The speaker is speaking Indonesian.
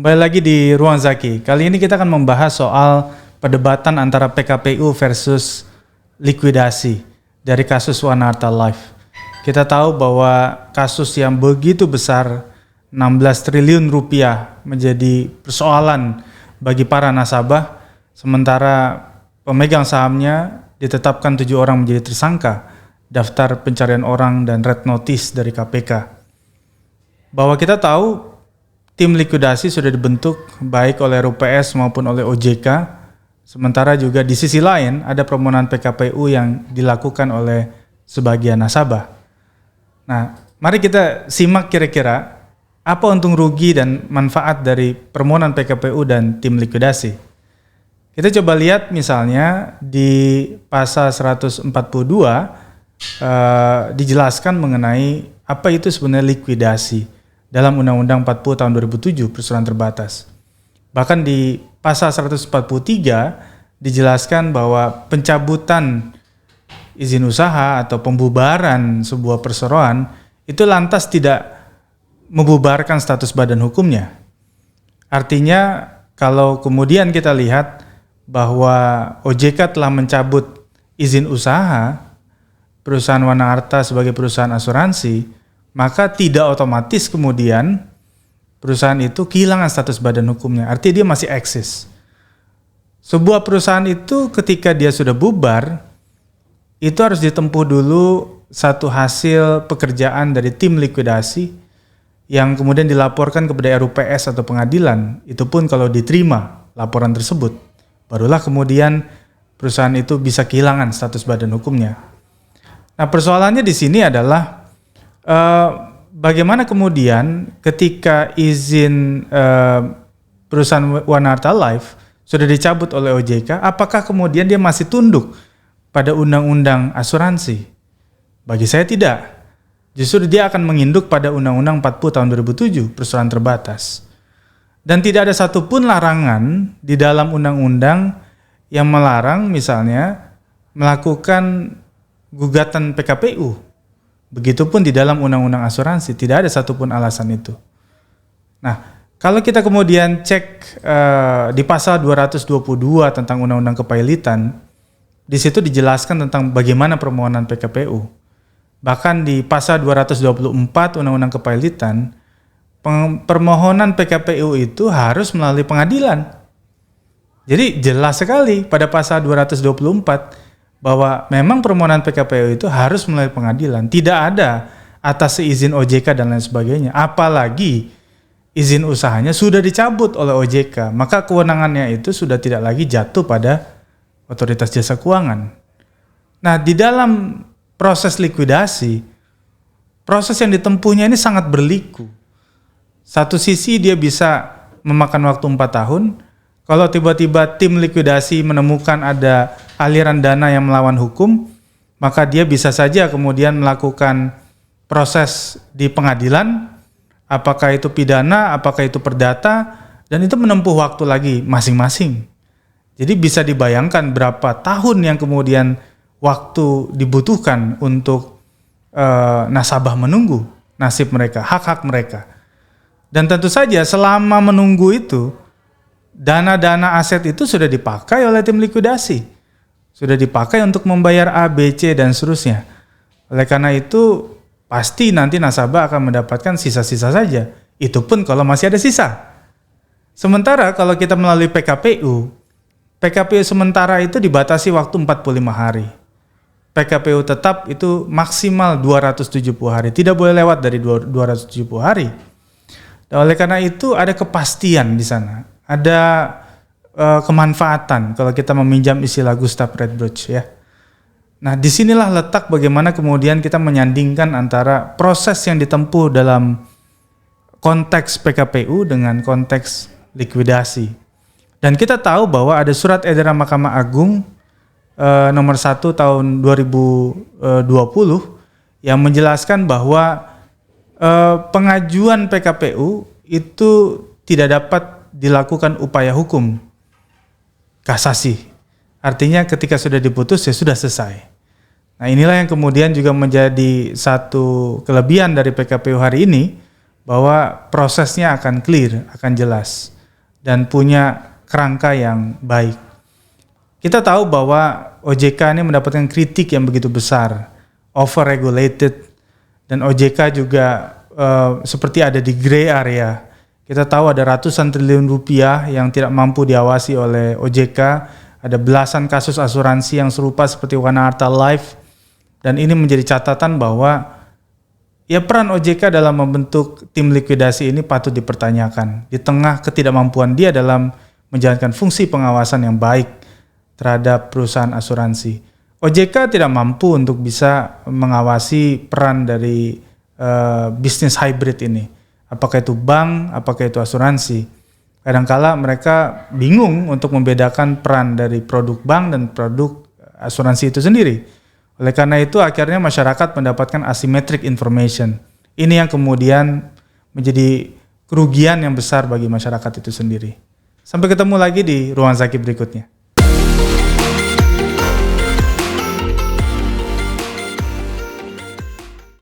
Kembali lagi di Ruang Zaki. Kali ini kita akan membahas soal perdebatan antara PKPU versus likuidasi dari kasus One Harta Life. Kita tahu bahwa kasus yang begitu besar, 16 triliun rupiah, menjadi persoalan bagi para nasabah, sementara pemegang sahamnya ditetapkan 7 orang menjadi tersangka, daftar pencarian orang dan red notice dari KPK. Bahwa kita tahu tim likuidasi sudah dibentuk baik oleh RUPS maupun oleh OJK, sementara juga di sisi lain ada permohonan PKPU yang dilakukan oleh sebagian nasabah. Nah, mari kita simak kira-kira apa untung rugi dan manfaat dari permohonan PKPU dan tim likuidasi. Kita coba lihat misalnya di pasal 142 dijelaskan mengenai apa itu sebenarnya likuidasi dalam Undang-Undang 40 tahun 2007 perseroan terbatas. Bahkan di pasal 143 dijelaskan bahwa pencabutan izin usaha atau pembubaran sebuah perseroan itu lantas tidak membubarkan status badan hukumnya. Artinya kalau kemudian kita lihat bahwa OJK telah mencabut izin usaha perusahaan One Harta sebagai perusahaan asuransi, maka tidak otomatis kemudian perusahaan itu kehilangan status badan hukumnya. Artinya dia masih eksis. Sebuah perusahaan itu ketika dia sudah bubar, itu harus ditempuh dulu satu hasil pekerjaan dari tim likuidasi yang kemudian dilaporkan kepada RUPS atau pengadilan. Itu pun kalau diterima laporan tersebut, barulah kemudian perusahaan itu bisa kehilangan status badan hukumnya. Nah, persoalannya di sini adalah bagaimana kemudian ketika izin perusahaan One Harta Life sudah dicabut oleh OJK, apakah kemudian dia masih tunduk pada undang-undang asuransi? Bagi saya tidak. Justru dia akan menginduk pada Undang-Undang 40 tahun 2007 perseroan terbatas. Dan tidak ada satupun larangan di dalam undang-undang yang melarang misalnya melakukan gugatan PKPU. Begitupun di dalam undang-undang asuransi, tidak ada satupun alasan itu. Nah, kalau kita kemudian cek di pasal 222 tentang undang-undang kepailitan, di situ dijelaskan tentang bagaimana permohonan PKPU. Bahkan di pasal 224 undang-undang kepailitan, permohonan PKPU itu harus melalui pengadilan. Jadi jelas sekali pada pasal 224 bahwa memang permohonan PKPU itu harus melalui pengadilan. Tidak ada atas seizin OJK dan lain sebagainya. Apalagi izin usahanya sudah dicabut oleh OJK, maka kewenangannya itu sudah tidak lagi jatuh pada Otoritas Jasa Keuangan. Nah, di dalam proses likuidasi, proses yang ditempuhnya ini sangat berliku. Satu sisi dia bisa memakan waktu 4 tahun, kalau tiba-tiba tim likuidasi menemukan ada aliran dana yang melawan hukum, maka dia bisa saja kemudian melakukan proses di pengadilan, apakah itu pidana, apakah itu perdata, dan itu menempuh waktu lagi masing-masing. Jadi bisa dibayangkan berapa tahun yang kemudian waktu dibutuhkan untuk nasabah menunggu nasib mereka, hak-hak mereka. Dan tentu saja selama menunggu itu, dana-dana aset itu sudah dipakai oleh tim likuidasi. Sudah dipakai untuk membayar A, B, C, dan seterusnya. Oleh karena itu, pasti nanti nasabah akan mendapatkan sisa-sisa saja. Itu pun kalau masih ada sisa. Sementara kalau kita melalui PKPU sementara itu dibatasi waktu 45 hari. PKPU tetap itu maksimal 270 hari. Tidak boleh lewat dari 270 hari. Dan oleh karena itu ada kepastian di sana. Ada kemanfaatan kalau kita meminjam istilah Gustav Redbridge ya. Nah, disinilah letak bagaimana kemudian kita menyandingkan antara proses yang ditempuh dalam konteks PKPU dengan konteks likuidasi. Dan kita tahu bahwa ada surat edaran Mahkamah Agung nomor 1 tahun 2020 yang menjelaskan bahwa pengajuan PKPU itu tidak dapat dilakukan upaya hukum kasasi. Artinya ketika sudah diputus ya sudah selesai. Nah, inilah yang kemudian juga menjadi satu kelebihan dari PKPU hari ini, bahwa prosesnya akan clear, akan jelas. dan punya kerangka yang baik. Kita tahu bahwa OJK ini mendapatkan kritik yang begitu besar, over-regulated, dan OJK juga seperti ada di gray area. Kita tahu ada ratusan triliun rupiah yang tidak mampu diawasi oleh OJK, ada belasan kasus asuransi yang serupa seperti Wana Arta Life, dan ini menjadi catatan bahwa ya peran OJK dalam membentuk tim likuidasi ini patut dipertanyakan di tengah ketidakmampuan dia dalam menjalankan fungsi pengawasan yang baik terhadap perusahaan asuransi. OJK tidak mampu untuk bisa mengawasi peran dari bisnis hybrid ini. Apakah itu bank, apakah itu asuransi. Kadangkala mereka bingung untuk membedakan peran dari produk bank dan produk asuransi itu sendiri. Oleh karena itu akhirnya masyarakat mendapatkan asymmetric information. Ini yang kemudian menjadi kerugian yang besar bagi masyarakat itu sendiri. Sampai ketemu lagi di Ruang Zaki berikutnya.